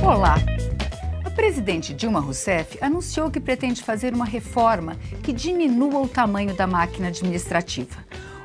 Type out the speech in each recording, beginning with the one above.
Olá! A presidente Dilma Rousseff anunciou que pretende fazer uma reforma que diminua o tamanho da máquina administrativa.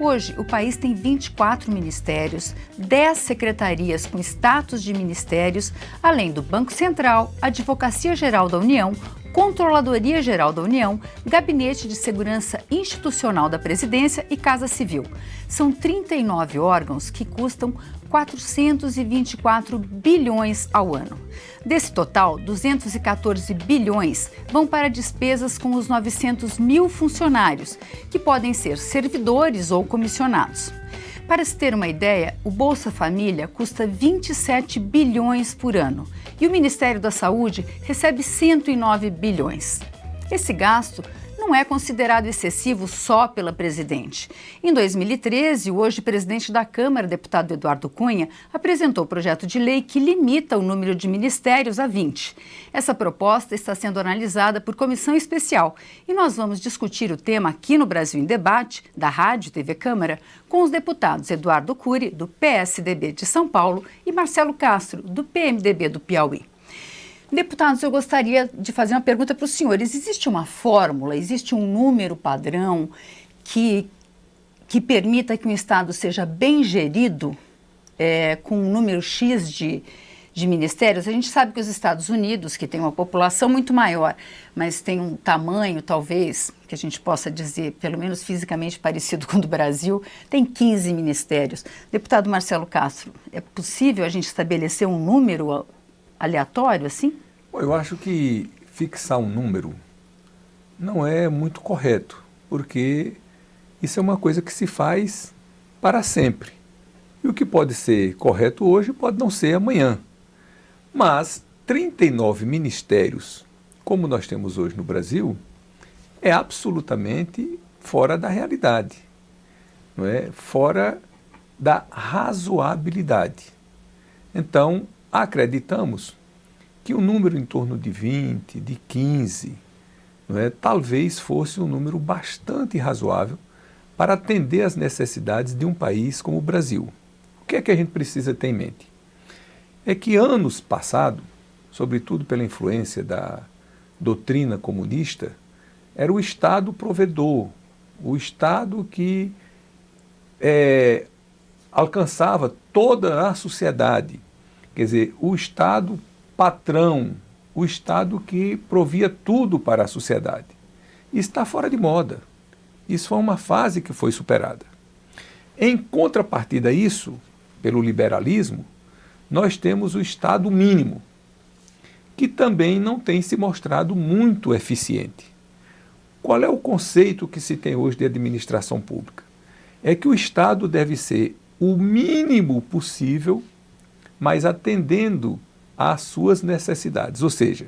Hoje, o país tem 24 ministérios, 10 secretarias com status de ministérios, além do Banco Central, Advocacia Geral da União, Controladoria Geral da União, Gabinete de Segurança Institucional da Presidência e Casa Civil. São 39 órgãos que custam 424 bilhões ao ano. Desse total, 214 bilhões vão para despesas com os 900 mil funcionários, que podem ser servidores ou comissionados. Para se ter uma ideia, o Bolsa Família custa 27 bilhões por ano e o Ministério da Saúde recebe 109 bilhões. Esse gasto não é considerado excessivo só pela presidente. Em 2013, o hoje presidente da Câmara, deputado Eduardo Cunha, apresentou o projeto de lei que limita o número de ministérios a 20. Essa proposta está sendo analisada por comissão especial e nós vamos discutir o tema aqui no Brasil em Debate, da Rádio e TV Câmara, com os deputados Eduardo Cury, do PSDB de São Paulo, e Marcelo Castro, do PMDB do Piauí. Deputados, eu gostaria de fazer uma pergunta para os senhores. Existe uma fórmula, existe um número padrão que permita que um Estado seja bem gerido com um número X de ministérios? A gente sabe que os Estados Unidos, que tem uma população muito maior, mas tem um tamanho, talvez, que a gente possa dizer, pelo menos fisicamente parecido com o do Brasil, tem 15 ministérios. Deputado Marcelo Castro, é possível a gente estabelecer um número aleatório, assim? Bom, eu acho que fixar um número não é muito correto, porque isso é uma coisa que se faz para sempre. E o que pode ser correto hoje pode não ser amanhã. Mas 39 ministérios, como nós temos hoje no Brasil, é absolutamente fora da realidade, não é? Fora da razoabilidade. Então, acreditamos que um número em torno de 20, de 15, não é, talvez fosse um número bastante razoável para atender às necessidades de um país como o Brasil. O que é que a gente precisa ter em mente? É que anos passados, sobretudo pela influência da doutrina comunista, era o Estado provedor, o Estado que alcançava toda a sociedade. Quer dizer, o Estado patrão, o Estado que provia tudo para a sociedade. Isso está fora de moda. Isso foi uma fase que foi superada. Em contrapartida a isso, pelo liberalismo, nós temos o Estado mínimo, que também não tem se mostrado muito eficiente. Qual é o conceito que se tem hoje de administração pública? É que o Estado deve ser o mínimo possível, mas atendendo às suas necessidades. Ou seja,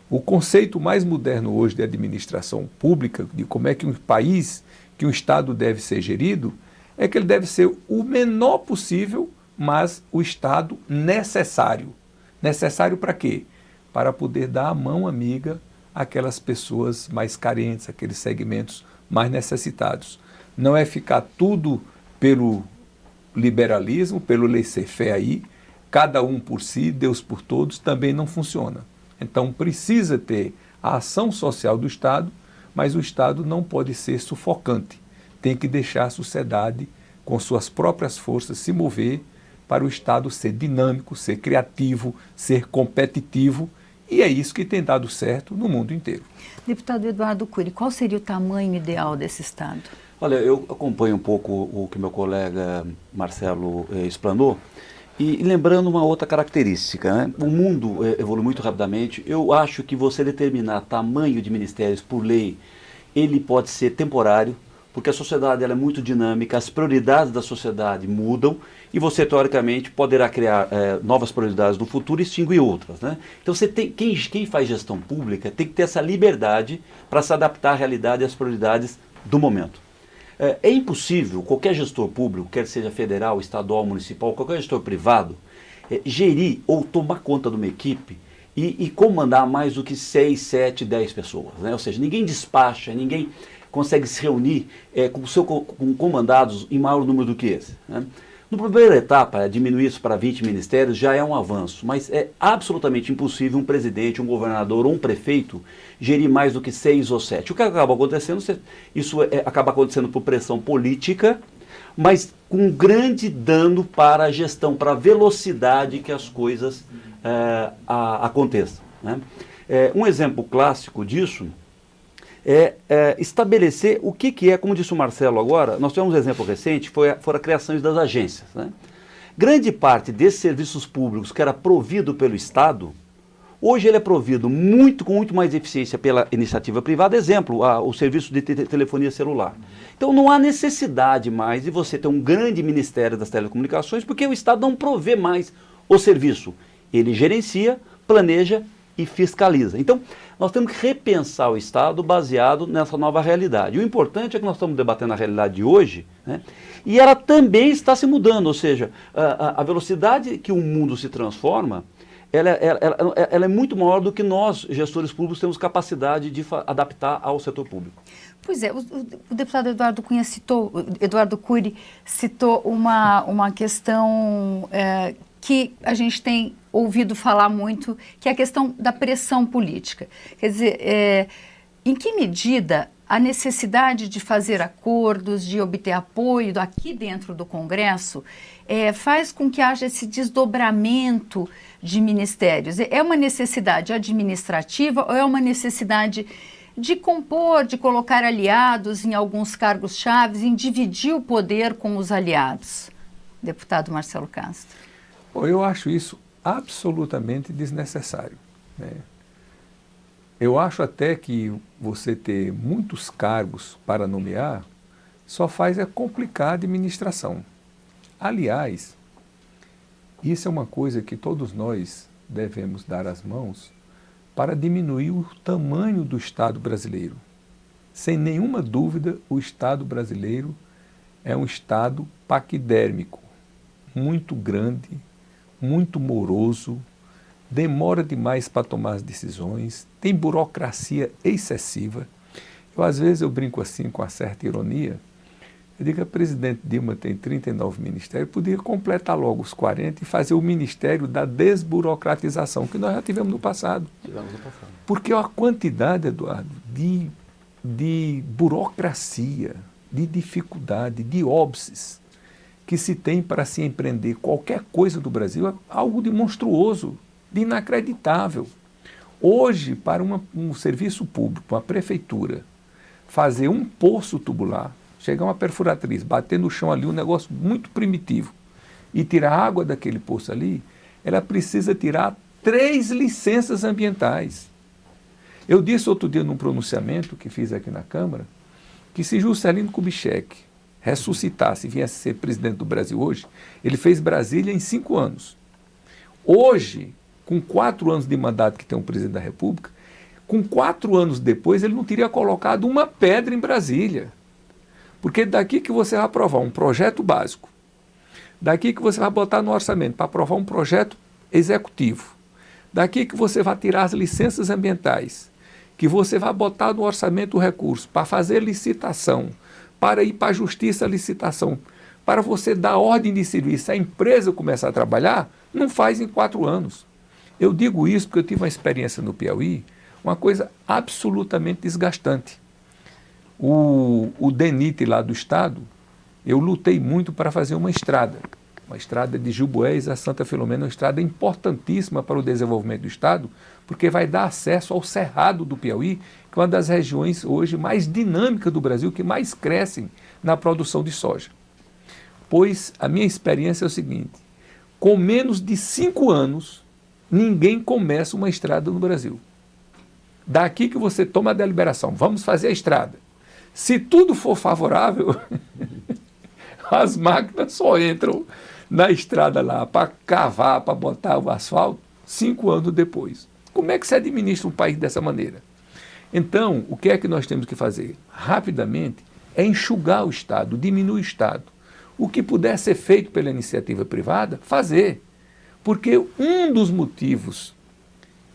o conceito mais moderno hoje de administração pública, de como é que um país, que um Estado deve ser gerido, é que ele deve ser o menor possível, mas o Estado necessário. Necessário para quê? Para poder dar a mão amiga àquelas pessoas mais carentes, aqueles segmentos mais necessitados. Não é ficar tudo pelo liberalismo, pelo laissez-faire aí, cada um por si, Deus por todos, também não funciona. Então precisa ter a ação social do Estado, mas o Estado não pode ser sufocante. Tem que deixar a sociedade, com suas próprias forças, se mover para o Estado ser dinâmico, ser criativo, ser competitivo, e é isso que tem dado certo no mundo inteiro. Deputado Eduardo Cury, qual seria o tamanho ideal desse Estado? Olha, eu acompanho um pouco o que meu colega Marcelo explanou, e lembrando uma outra característica, né? O mundo evolui muito rapidamente. Eu acho que você determinar tamanho de ministérios por lei, ele pode ser temporário, porque a sociedade ela é muito dinâmica, as prioridades da sociedade mudam e você, teoricamente, poderá criar novas prioridades no futuro e extinguir outras, né? Então, você tem, quem faz gestão pública tem que ter essa liberdade para se adaptar à realidade e às prioridades do momento. É impossível qualquer gestor público, quer seja federal, estadual, municipal, qualquer gestor privado, gerir ou tomar conta de uma equipe e comandar mais do que 6, 7, 10 pessoas, né? Ou seja, ninguém despacha, ninguém consegue se reunir com comandados em maior número do que esse, né? No primeira etapa, diminuir isso para 20 ministérios já é um avanço, mas é absolutamente impossível um presidente, um governador ou um prefeito gerir mais do que 6 ou 7. O que acaba acontecendo, isso acaba acontecendo por pressão política, mas com grande dano para a gestão, para a velocidade que as coisas aconteçam, né? Um exemplo clássico disso é estabelecer o que é, como disse o Marcelo agora, nós tivemos um exemplo recente, foram a criação das agências, né? Grande parte desses serviços públicos que era provido pelo Estado, hoje ele é provido com muito mais eficiência pela iniciativa privada. Exemplo, o serviço de telefonia celular. Então não há necessidade mais de você ter um grande Ministério das Telecomunicações, porque o Estado não provê mais o serviço. Ele gerencia, planeja e fiscaliza. Então, nós temos que repensar o Estado baseado nessa nova realidade. O importante é que nós estamos debatendo a realidade de hoje, né? E ela também está se mudando, ou seja, a velocidade que o mundo se transforma, ela é muito maior do que nós, gestores públicos, temos capacidade de adaptar ao setor público. Pois é, o deputado Eduardo Cury citou uma questão que a gente tem ouvido falar muito, que é a questão da pressão política. Quer dizer, em que medida a necessidade de fazer acordos, de obter apoio aqui dentro do Congresso, faz com que haja esse desdobramento de ministérios? É uma necessidade administrativa ou é uma necessidade de compor, de colocar aliados em alguns cargos-chave, em dividir o poder com os aliados? Deputado Marcelo Castro. Bom, eu acho isso absolutamente desnecessário, né? Eu acho até que você ter muitos cargos para nomear só faz complicar a administração. Aliás, isso é uma coisa que todos nós devemos dar as mãos para diminuir o tamanho do Estado brasileiro. Sem nenhuma dúvida, o Estado brasileiro é um Estado paquidérmico, muito grande, muito moroso, demora demais para tomar as decisões, tem burocracia excessiva. Às vezes eu brinco assim com uma certa ironia, eu digo que a presidente Dilma tem 39 ministérios, podia completar logo os 40 e fazer o Ministério da Desburocratização, que nós já tivemos no passado. Porque a quantidade, Eduardo, de burocracia, de dificuldade, de óbices que se tem para se empreender qualquer coisa do Brasil é algo de monstruoso, de inacreditável. Hoje, para um serviço público, uma prefeitura, fazer um poço tubular, chegar uma perfuratriz, bater no chão ali, um negócio muito primitivo, e tirar água daquele poço ali, ela precisa tirar 3 licenças ambientais. Eu disse outro dia num pronunciamento que fiz aqui na Câmara, que se Juscelino Kubitschek ressuscitasse e viesse ser presidente do Brasil hoje, ele fez Brasília em 5 anos. Hoje, com 4 anos de mandato que tem um presidente da República, com 4 anos depois, ele não teria colocado uma pedra em Brasília. Porque daqui que você vai aprovar um projeto básico, daqui que você vai botar no orçamento para aprovar um projeto executivo, daqui que você vai tirar as licenças ambientais, que você vai botar no orçamento o recurso para fazer licitação, para ir para a justiça a licitação, para você dar ordem de serviço, a empresa começar a trabalhar, não faz em 4 anos. Eu digo isso porque eu tive uma experiência no Piauí, uma coisa absolutamente desgastante. O DENIT lá do estado, eu lutei muito para fazer uma estrada de Juboés a Santa Filomena, uma estrada importantíssima para o desenvolvimento do estado, porque vai dar acesso ao Cerrado do Piauí, que é uma das regiões hoje mais dinâmicas do Brasil, que mais crescem na produção de soja. Pois a minha experiência é o seguinte, com menos de 5 anos, ninguém começa uma estrada no Brasil. Daqui que você toma a deliberação, vamos fazer a estrada. Se tudo for favorável, as máquinas só entram na estrada lá para cavar, para botar o asfalto, 5 anos depois. Como é que se administra um país dessa maneira? Então, o que é que nós temos que fazer? Rapidamente, é enxugar o Estado, diminuir o Estado. O que puder ser feito pela iniciativa privada, fazer. Porque um dos motivos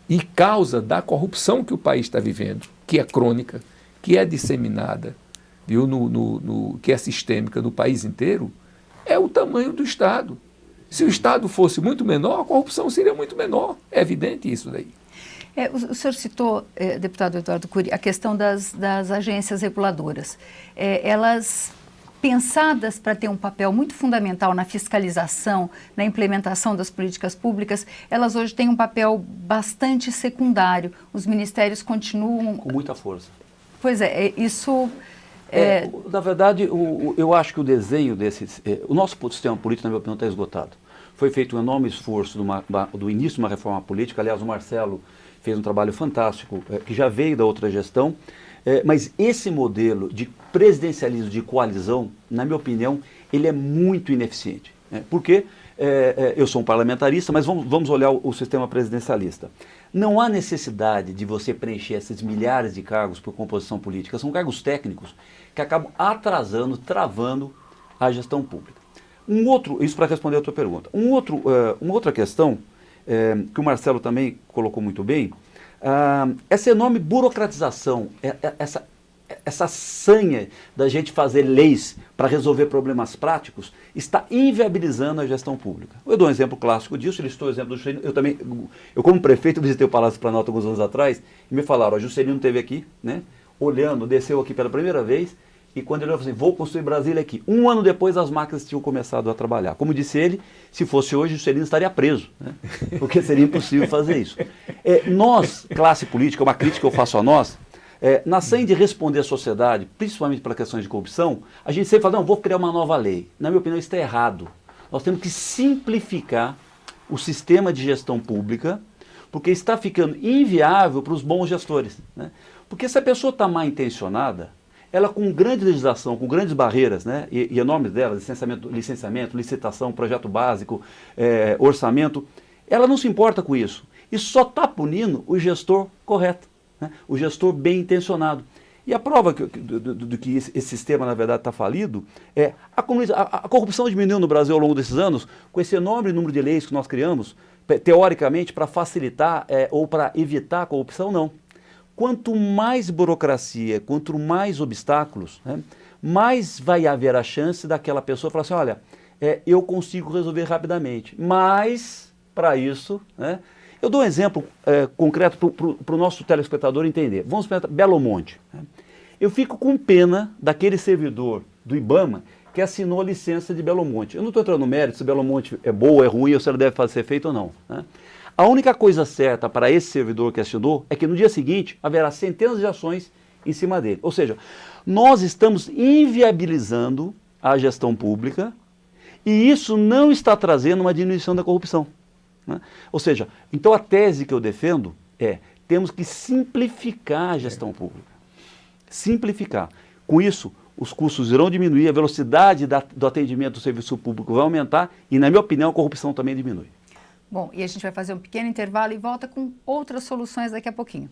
e causa da corrupção que o país está vivendo, que é crônica, que é disseminada, viu, que é sistêmica no país inteiro, é o tamanho do Estado. Se o Estado fosse muito menor, a corrupção seria muito menor. É evidente isso daí. O senhor citou, deputado Eduardo Cury, a questão das agências reguladoras. Elas, pensadas para ter um papel muito fundamental na fiscalização, na implementação das políticas públicas, elas hoje têm um papel bastante secundário. Os ministérios continuam... Com muita força. Pois é, isso... Na verdade, eu acho que o desenho desses... o nosso sistema político, na minha opinião, está esgotado. Foi feito um enorme esforço do início de uma reforma política. Aliás, o Marcelo fez um trabalho fantástico, que já veio da outra gestão. Mas esse modelo de presidencialismo de coalizão, na minha opinião, ele é muito ineficiente. Por quê? Eu sou um parlamentarista, mas vamos olhar o sistema presidencialista. Não há necessidade de você preencher esses milhares de cargos por composição política. São cargos técnicos que acabam atrasando, travando a gestão pública. Isso para responder a tua pergunta. Uma outra questão, que o Marcelo também colocou muito bem, essa enorme burocratização, essa sanha da gente fazer leis para resolver problemas práticos, está inviabilizando a gestão pública. Eu dou um exemplo clássico disso, ele citou o exemplo do Juscelino. Eu como prefeito, visitei o Palácio do Planalto alguns anos atrás, e me falaram, o Juscelino esteve aqui, né, olhando, desceu aqui pela primeira vez, e quando ele falou assim, vou construir Brasília aqui. Um ano depois as máquinas tinham começado a trabalhar. Como disse ele, se fosse hoje, o Juscelino estaria preso, né? Porque seria impossível fazer isso. Nós, classe política, uma crítica que eu faço a nós, na sanha de responder à sociedade, principalmente para questões de corrupção, a gente sempre fala, não, vou criar uma nova lei. Na minha opinião, isso está errado. Nós temos que simplificar o sistema de gestão pública, porque está ficando inviável para os bons gestores, né? Porque se a pessoa está mal intencionada, ela com grande legislação, com grandes barreiras, né, e enormes delas, licenciamento, licitação, projeto básico, orçamento, ela não se importa com isso. E só está punindo o gestor correto, né, o gestor bem intencionado. E a prova do que esse sistema, na verdade, está falido é a corrupção diminuiu no Brasil ao longo desses anos, com esse enorme número de leis que nós criamos, teoricamente, para facilitar ou para evitar a corrupção, não. Quanto mais burocracia, quanto mais obstáculos, né, mais vai haver a chance daquela pessoa falar assim, olha, eu consigo resolver rapidamente, mas, para isso, né, eu dou um exemplo concreto para o nosso telespectador entender. Vamos pensar Belo Monte. Né? Eu fico com pena daquele servidor do IBAMA que assinou a licença de Belo Monte. Eu não estou entrando no mérito se Belo Monte é boa, é ruim, ou se ela deve ser feita ou não. Né? A única coisa certa para esse servidor que assinou é que no dia seguinte haverá centenas de ações em cima dele. Ou seja, nós estamos inviabilizando a gestão pública e isso não está trazendo uma diminuição da corrupção. Né? Ou seja, então a tese que eu defendo é temos que simplificar a gestão pública. Simplificar. Com isso, os custos irão diminuir, a velocidade do atendimento do serviço público vai aumentar e, na minha opinião, a corrupção também diminui. Bom, e a gente vai fazer um pequeno intervalo e volta com outras soluções daqui a pouquinho.